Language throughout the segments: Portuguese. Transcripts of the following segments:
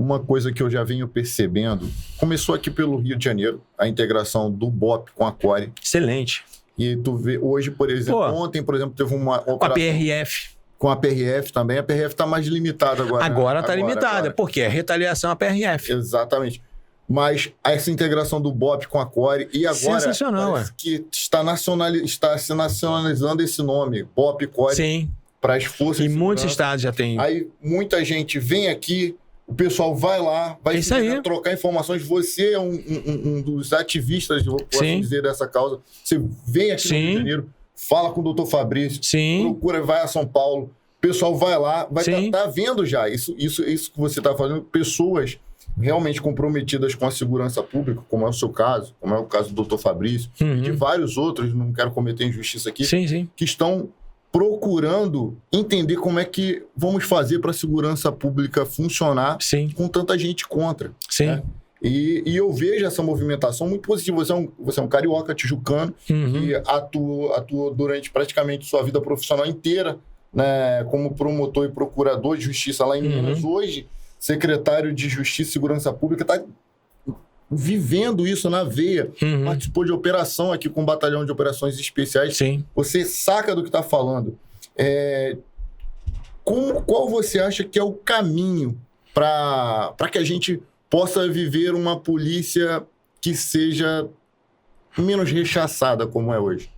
uma coisa que eu já venho percebendo, começou aqui pelo Rio de Janeiro, a integração do BOPE com a CORE. Excelente. E tu vê, hoje, por exemplo, ontem, por exemplo, teve uma operação... Com a PRF. Com a PRF também. A PRF está mais limitada agora. Agora está limitada, porque é retaliação à PRF. Exatamente. Mas essa integração do BOPE com a CORE e agora sensacional, que está se nacionalizando esse nome, BOPE e CORE. Sim. Para as forças de segurança. Em muitos estados já tem. Aí muita gente vem aqui, o pessoal vai lá, vai trocar informações. Você é um dos ativistas, vou assim dizer, dessa causa. Você vem aqui no Rio de Janeiro, fala com o doutor Fabrício, procura, vai a São Paulo, o pessoal vai lá, vai tá vendo já. Isso que você está fazendo, pessoas realmente comprometidas com a segurança pública, como é o seu caso, como é o caso do doutor Fabrício, e de vários outros, não quero cometer injustiça aqui, que estão procurando entender como é que vamos fazer para a segurança pública funcionar com tanta gente contra. Né? E eu vejo essa movimentação muito positiva. Você é um carioca tijucano que atuou durante praticamente sua vida profissional inteira, né, como promotor e procurador de justiça lá em Minas. Hoje, secretário de Justiça e Segurança Pública, está vivendo isso na veia, participou de operação aqui com o Batalhão de Operações Especiais. Você saca do que está falando. Qual você acha que é o caminho para que a gente possa viver uma polícia que seja menos rechaçada como é hoje?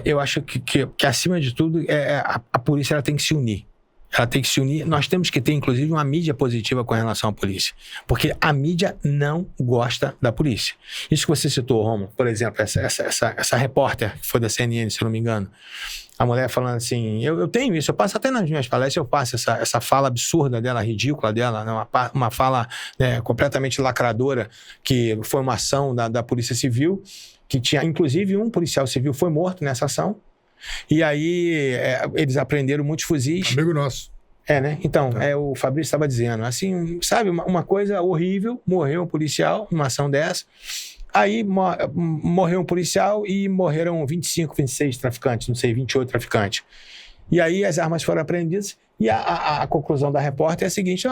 Eu acho que acima de tudo, a polícia ela tem que se unir. Ela tem que se unir. Nós temos que ter, inclusive, uma mídia positiva com relação à polícia. Porque a mídia não gosta da polícia. Isso que você citou, Romulo, por exemplo, essa repórter que foi da CNN, se eu não me engano. A mulher falando assim, eu tenho isso, eu passo até nas minhas palestras, eu passo essa fala absurda dela, ridícula dela, né? Uma fala completamente lacradora, que foi uma ação da Polícia Civil, que tinha, inclusive, um policial civil foi morto nessa ação. E aí, eles apreenderam muitos fuzis. Amigo nosso. Né? Então, o Fabrício estava dizendo, assim, sabe, uma coisa horrível, morreu um policial numa ação dessa, aí morreu um policial e morreram 25, 26 traficantes, não sei, 28 traficantes. E aí as armas foram apreendidas e a conclusão da repórter é a seguinte,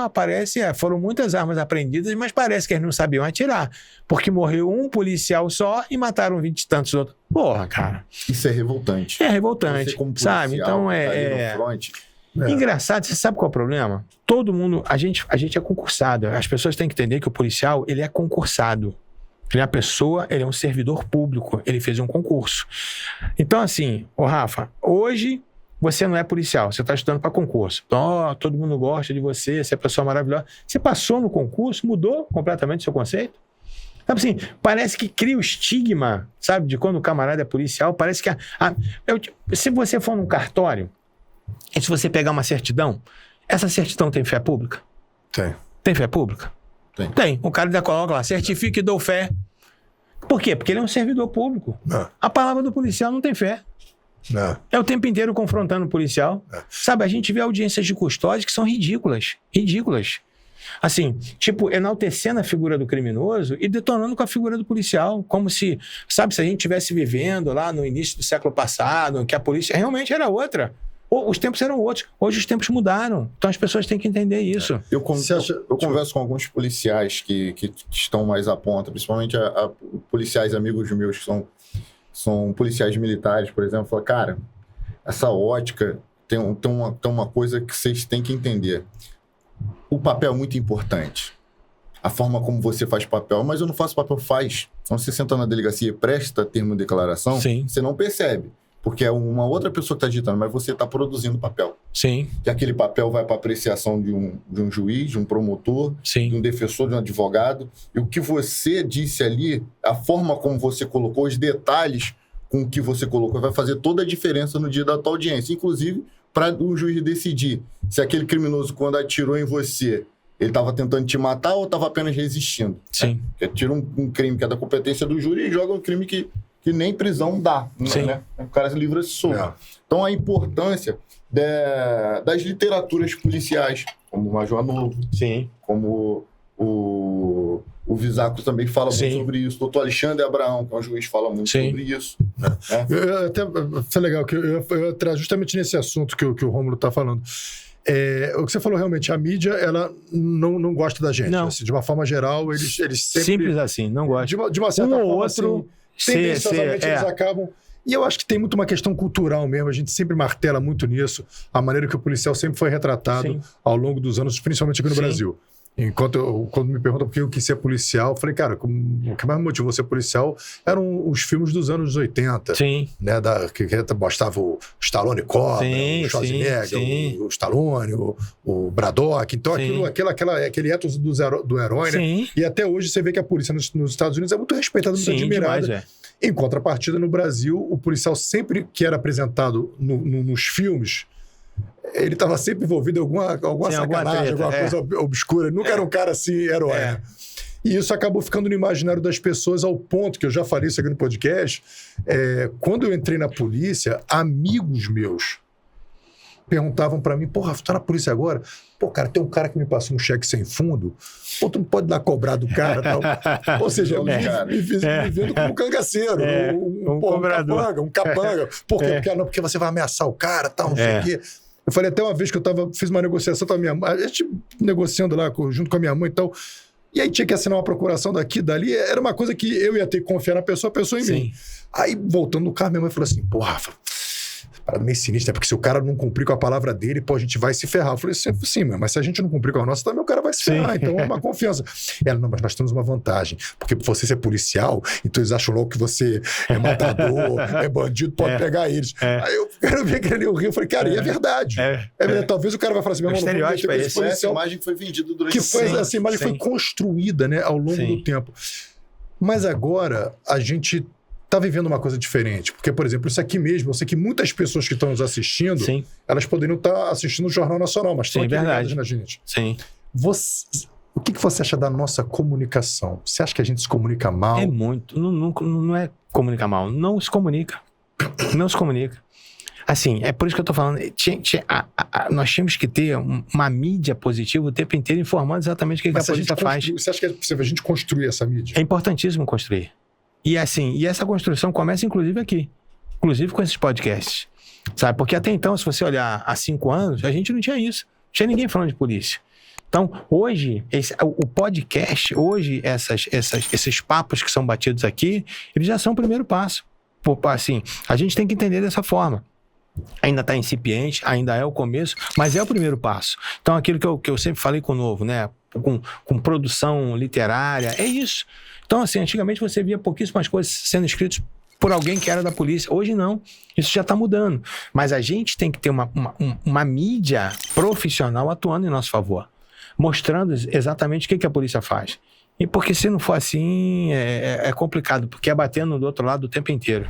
foram muitas armas apreendidas, mas parece que eles não sabiam atirar, porque morreu um policial só e mataram 20 e tantos outros. Porra, cara. Isso é revoltante. É revoltante, sabe? Então engraçado, você sabe qual é o problema? Todo mundo, a gente é concursado, as pessoas têm que entender que o policial, ele é concursado. Ele é uma pessoa, ele é um servidor público, ele fez um concurso. Então assim, Rafa, hoje você não é policial, você está estudando para concurso. Então, todo mundo gosta de você é pessoa maravilhosa. Você passou no concurso, mudou completamente o seu conceito? Sabe assim, parece que cria o estigma, sabe, de quando o camarada é policial, parece que... se você for num cartório, e se você pegar uma certidão, essa certidão tem fé pública? Tem. Tem fé pública? Tem. O cara ainda coloca lá, certifique e dou fé. Por quê? Porque ele é um servidor público. A palavra do policial não tem fé. É o tempo inteiro confrontando o policial. Sabe, a gente vê audiências de custódia que são ridículas. Ridículas. Assim, tipo, enaltecendo a figura do criminoso e detonando com a figura do policial. Como se, sabe, se a gente estivesse vivendo lá no início do século passado, que a polícia realmente era outra. Os tempos eram outros. Hoje os tempos mudaram. Então as pessoas têm que entender isso. Eu converso com alguns policiais que estão mais à ponta, principalmente policiais amigos meus que são policiais militares, por exemplo. Falam, cara, essa ótica tem uma coisa que vocês têm que entender. O papel é muito importante. A forma como você faz papel. Mas eu não faço papel, faz. Então você senta na delegacia e presta termo de declaração, você não percebe. Porque é uma outra pessoa que está digitando, mas você está produzindo papel. Que aquele papel vai para apreciação de um juiz, de um promotor, de um defensor, de um advogado. E o que você disse ali, a forma como você colocou, os detalhes com o que você colocou, vai fazer toda a diferença no dia da tua audiência. Inclusive, para o juiz decidir se aquele criminoso, quando atirou em você, ele estava tentando te matar ou estava apenas resistindo. Porque tira um crime que é da competência do júri e joga um crime que nem prisão dá. Né? O cara se livra solto. Então, a importância das literaturas policiais, como o Major Novo, como o Visaco também fala muito sobre isso. O doutor Alexandre Abraão, que é um juiz, fala muito sobre isso. Até foi legal, que eu ia entrar justamente nesse assunto que o Rômulo está falando. O que você falou realmente, a mídia, ela não gosta da gente. Não. Assim, de uma forma geral, eles sempre... Simples assim, não gosta. De uma certa Um forma, ou outro, assim, tendenciosamente eles acabam... E eu acho que tem muito uma questão cultural mesmo, a gente sempre martela muito nisso, a maneira que o policial sempre foi retratado ao longo dos anos, principalmente aqui no Brasil. Quando me perguntam por que eu quis ser policial, eu falei, cara, o que mais me motivou a ser policial eram os filmes dos anos 80. Sim. Né, que mostrava o Stallone Cobra, o Schwarzenegger, o Stallone, o Braddock. Então, aquele ethos do herói, né? E até hoje você vê que a polícia nos Estados Unidos é muito respeitada, muito admirada. Demais, Em contrapartida, no Brasil, o policial sempre que era apresentado nos filmes, ele estava sempre envolvido em alguma sacanagem, alguma coisa obscura. Ele nunca era um cara assim, herói. Né? E isso acabou ficando no imaginário das pessoas ao ponto, que eu já falei isso aqui no podcast, quando eu entrei na polícia, amigos meus perguntavam pra mim, porra, tu tá na polícia agora? Pô, cara, tem um cara que me passou um cheque sem fundo, pô, tu não pode dar cobrar do cara, tal. Ou seja, me vendo como um cangaceiro, um cobrador, um capanga. Por quê? Porque você vai ameaçar o cara, tal, não sei o quê. Eu falei até uma vez que fiz uma negociação com a minha mãe, a gente negociando lá junto com a minha mãe e tal, e aí tinha que assinar uma procuração daqui, dali, era uma coisa que eu ia ter que confiar na pessoa, a pessoa em mim. Aí, voltando no carro, minha mãe falou assim, pô, Rafa, parada meio sinistra, porque se o cara não cumprir com a palavra dele, pô, a gente vai se ferrar. Eu falei assim, sim, mas se a gente não cumprir com a nossa, também o cara vai se ferrar, então é uma confiança. Ela, não, mas nós temos uma vantagem, porque você ser policial, então eles acham logo que você é matador, é bandido, pode pegar eles. Aí eu quero ver que ele riu, eu falei, cara, e é verdade. Verdade. Talvez o cara vai falar assim, meu irmão, não vou meter esse essa imagem foi vendida durante essa imagem foi construída, né, ao longo do tempo. Mas agora, a gente tá vivendo uma coisa diferente. Porque, por exemplo, isso aqui mesmo, eu sei que muitas pessoas que estão nos assistindo, elas poderiam estar assistindo o Jornal Nacional, mas estão aqui ligadas na gente. O que você acha da nossa comunicação? Você acha que a gente se comunica mal? É muito. Não é comunicar mal. Não se comunica. Não se comunica. Assim, é por isso que eu tô falando. Nós tínhamos que ter uma mídia positiva o tempo inteiro informando exatamente o que a polícia faz. Você acha que é possível a gente construir essa mídia? É importantíssimo construir. E essa construção começa inclusive aqui. Inclusive com esses podcasts. Sabe? Porque até então, se você olhar há 5 anos, a gente não tinha isso. Não tinha ninguém falando de polícia. Então, hoje, o podcast, hoje, esses papos que são batidos aqui, eles já são o primeiro passo. Assim, a gente tem que entender dessa forma. Ainda está incipiente, ainda é o começo, mas é o primeiro passo. Então, aquilo que eu sempre falei com o Novo, né? Com produção literária, é isso. Então, assim, antigamente você via pouquíssimas coisas sendo escritas por alguém que era da polícia. Hoje não. Isso já está mudando. Mas a gente tem que ter uma mídia profissional atuando em nosso favor, mostrando exatamente o que a polícia faz. E porque se não for assim, é complicado, porque é batendo do outro lado o tempo inteiro.